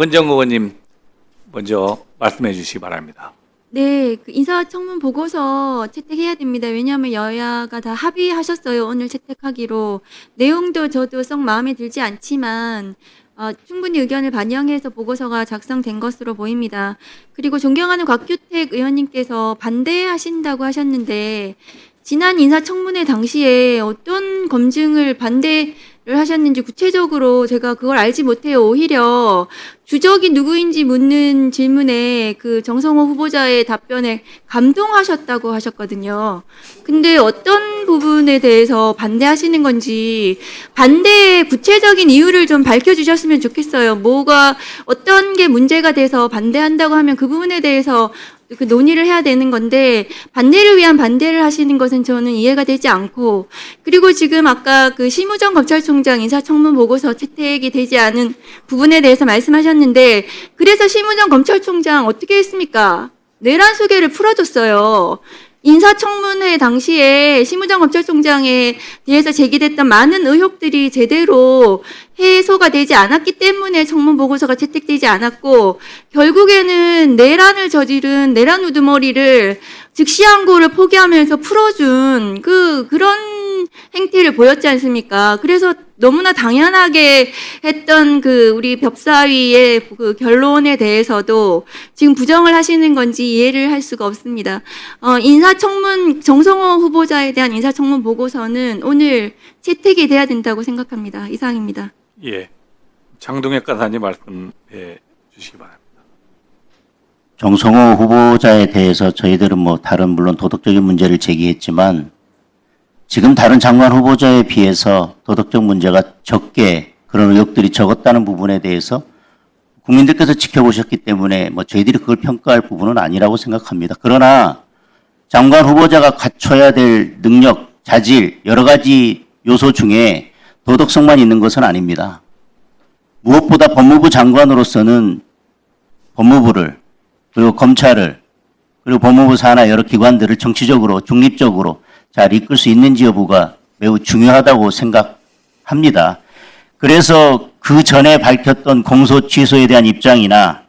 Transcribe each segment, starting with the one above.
원정 의원님 먼저 말씀해 주시기 바랍니다. 네, 그 인사청문 보고서 채택해야 됩니다. 왜냐하면 여야가 다 합의하셨어요. 오늘 채택하기로. 내용도 저도 썩 마음에 들지 않지만 충분히 의견을 반영해서 보고서가 작성된 것으로 보입니다. 그리고 존경하는 곽규택 의원님께서 반대하신다고 하셨는데 지난 인사청문회 당시에 어떤 검증을 반대를 하셨는지 구체적으로 제가 그걸 알지 못해요. 오히려 주적이 누구인지 묻는 질문에 그 정성호 후보자의 답변에 감동하셨다고 하셨거든요. 근데 어떤 부분에 대해서 반대하시는 건지 반대의 구체적인 이유를 좀 밝혀주셨으면 좋겠어요. 뭐가 어떤 게 문제가 돼서 반대한다고 하면 그 부분에 대해서 그 논의를 해야 되는 건데 반대를 위한 반대를 하시는 것은 저는 이해가 되지 않고, 그리고 지금 아까 그 심우정 검찰총장 인사청문 보고서 채택이 되지 않은 부분에 대해서 말씀하셨는데 그래서 심우정 검찰총장 어떻게 했습니까? 내란 소개를 풀어줬어요. 인사청문회 당시에 심우정 검찰총장에 대해서 제기됐던 많은 의혹들이 제대로 해소가 되지 않았기 때문에 청문 보고서가 채택되지 않았고, 결국에는 내란을 저지른 내란 우두머리를 즉시항고를 포기하면서 풀어준 그런 행태를 보였지 않습니까? 그래서 너무나 당연하게 했던 그 우리 법사위의 그 결론에 대해서도 지금 부정을 하시는 건지 이해를 할 수가 없습니다. 인사청문 정성호 후보자에 대한 인사청문 보고서는 오늘 채택이 돼야 된다고 생각합니다. 이상입니다. 예, 장동혁 간사님 말씀해 주시기 바랍니다. 정성호 후보자에 대해서 저희들은 다른 물론 도덕적인 문제를 제기했지만 지금 다른 장관 후보자에 비해서 도덕적 문제가 적게 그런 의혹들이 적었다는 부분에 대해서 국민들께서 지켜보셨기 때문에 저희들이 그걸 평가할 부분은 아니라고 생각합니다. 그러나 장관 후보자가 갖춰야 될 능력, 자질, 여러 가지 요소 중에 도덕성만 있는 것은 아닙니다. 무엇보다 법무부 장관으로서는 법무부를 그리고 검찰을 그리고 법무부 산하 여러 기관들을 정치적으로 중립적으로 잘 이끌 수 있는지 여부가 매우 중요하다고 생각합니다. 그래서 그 전에 밝혔던 공소 취소에 대한 입장이나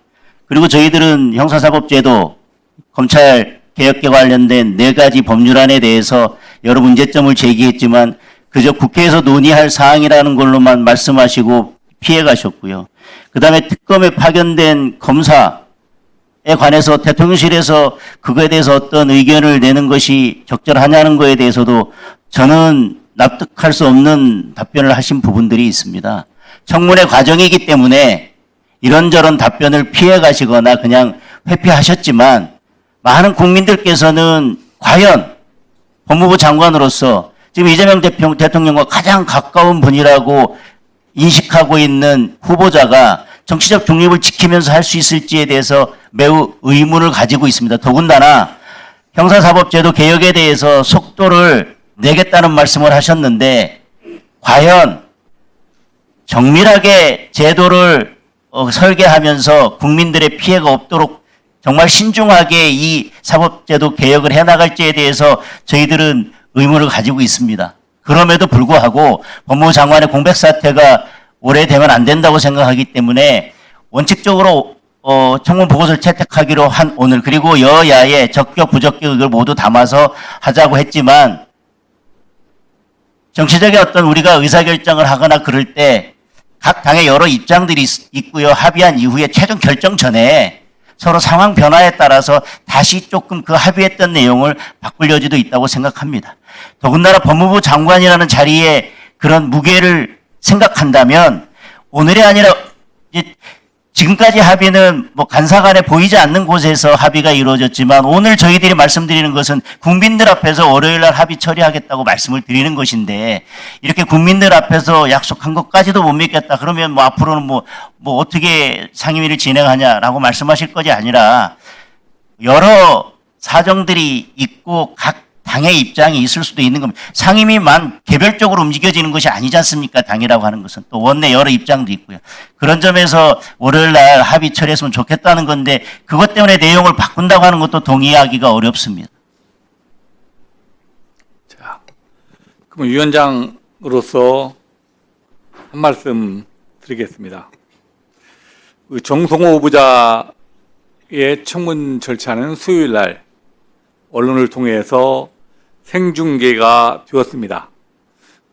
그리고 저희들은 형사사법제도 검찰 개혁에 관련된 4가지 법률안에 대해서 여러 문제점을 제기했지만 그저 국회에서 논의할 사항이라는 걸로만 말씀하시고 피해 가셨고요. 그다음에 특검에 파견된 검사에 관해서 대통령실에서 그거에 대해서 어떤 의견을 내는 것이 적절하냐는 거에 대해서도 저는 납득할 수 없는 답변을 하신 부분들이 있습니다. 청문회 과정이기 때문에 이런저런 답변을 피해 가시거나 그냥 회피하셨지만 많은 국민들께서는 과연 법무부 장관으로서 지금 이재명 대통령과 가장 가까운 분이라고 인식하고 있는 후보자가 정치적 중립을 지키면서 할 수 있을지에 대해서 매우 의문을 가지고 있습니다. 더군다나 형사사법제도 개혁에 대해서 속도를 내겠다는 말씀을 하셨는데 과연 정밀하게 제도를 설계하면서 국민들의 피해가 없도록 정말 신중하게 이 사법제도 개혁을 해나갈지에 대해서 저희들은 의문을 가지고 있습니다. 그럼에도 불구하고 법무부 장관의 공백 사태가 오래되면 안 된다고 생각하기 때문에 원칙적으로 청문 보고서를 채택하기로 한 오늘, 그리고 여야의 적격 부적격을 모두 담아서 하자고 했지만 정치적인 어떤 우리가 의사결정을 하거나 그럴 때 각 당의 여러 입장들이 있고요. 합의한 이후에 최종 결정 전에 서로 상황 변화에 따라서 다시 조금 그 합의했던 내용을 바꿀 여지도 있다고 생각합니다. 더군다나 법무부 장관이라는 자리에 그런 무게를 생각한다면 오늘이 아니라 지금까지 합의는 간사간에 보이지 않는 곳에서 합의가 이루어졌지만 오늘 저희들이 말씀드리는 것은 국민들 앞에서 월요일 날 합의 처리하겠다고 말씀을 드리는 것인데 이렇게 국민들 앞에서 약속한 것까지도 못 믿겠다. 그러면 앞으로는 어떻게 상임위를 진행하냐라고 말씀하실 것이 아니라 여러 사정들이 있고 각 당의 입장이 있을 수도 있는 겁니다. 상임위만 개별적으로 움직여지는 것이 아니지 않습니까? 당이라고 하는 것은 또 원내 여러 입장도 있고요. 그런 점에서 월요일 날 합의 처리했으면 좋겠다는 건데 그것 때문에 내용을 바꾼다고 하는 것도 동의하기가 어렵습니다. 자, 그럼 위원장으로서 한 말씀 드리겠습니다. 그 정성호 후보자의 청문 절차는 수요일 날 언론을 통해서 생중계가 되었습니다.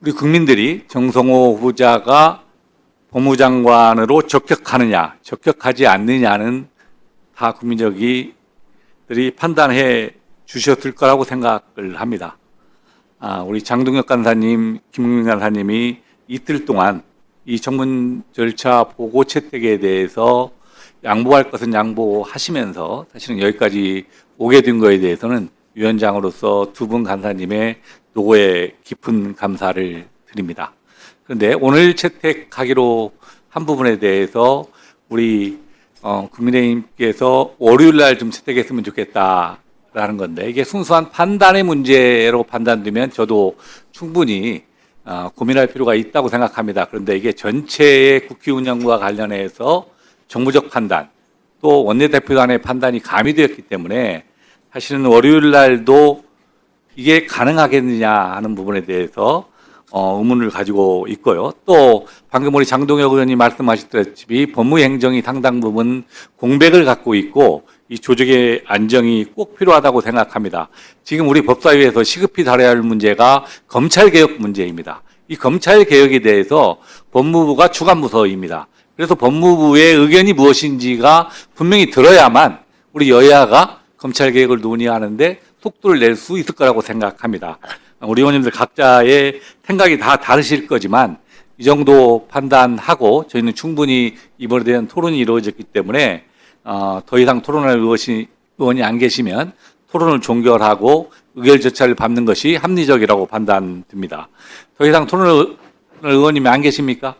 우리 국민들이 정성호 후보자가 법무장관으로 적격하느냐, 적격하지 않느냐는 다 국민들이 판단해 주셨을 거라고 생각을 합니다. 우리 장동혁 간사님, 김웅민 간사님이 이틀 동안 이 청문 절차 보고 채택에 대해서 양보할 것은 양보하시면서 사실은 여기까지 오게 된 거에 대해서는 위원장으로서 두 분 간사님의 노고에 깊은 감사를 드립니다. 그런데 오늘 채택하기로 한 부분에 대해서 우리 국민의힘께서 월요일 날 좀 채택했으면 좋겠다라는 건데, 이게 순수한 판단의 문제로 판단되면 저도 충분히 고민할 필요가 있다고 생각합니다. 그런데 이게 전체의 국회 운영과 관련해서 정무적 판단, 또 원내대표단의 판단이 가미되었기 때문에 사실은 월요일 날도 이게 가능하겠느냐 하는 부분에 대해서 의문을 가지고 있고요. 또 방금 우리 장동혁 의원이 말씀하셨듯이 법무행정이 상당 부분 공백을 갖고 있고 이 조직의 안정이 꼭 필요하다고 생각합니다. 지금 우리 법사위에서 시급히 다뤄야 할 문제가 검찰개혁 문제입니다. 이 검찰개혁에 대해서 법무부가 주관부서입니다. 그래서 법무부의 의견이 무엇인지가 분명히 들어야만 우리 여야가 검찰개혁을 논의하는데 속도를 낼 수 있을 거라고 생각합니다. 우리 의원님들 각자의 생각이 다 다르실 거지만 이 정도 판단하고 저희는 충분히 이번에 대한 토론이 이루어졌기 때문에 더 이상 토론할 의원이 안 계시면 토론을 종결하고 의결 절차를 밟는 것이 합리적이라고 판단됩니다. 더 이상 토론할 의원님이 안 계십니까?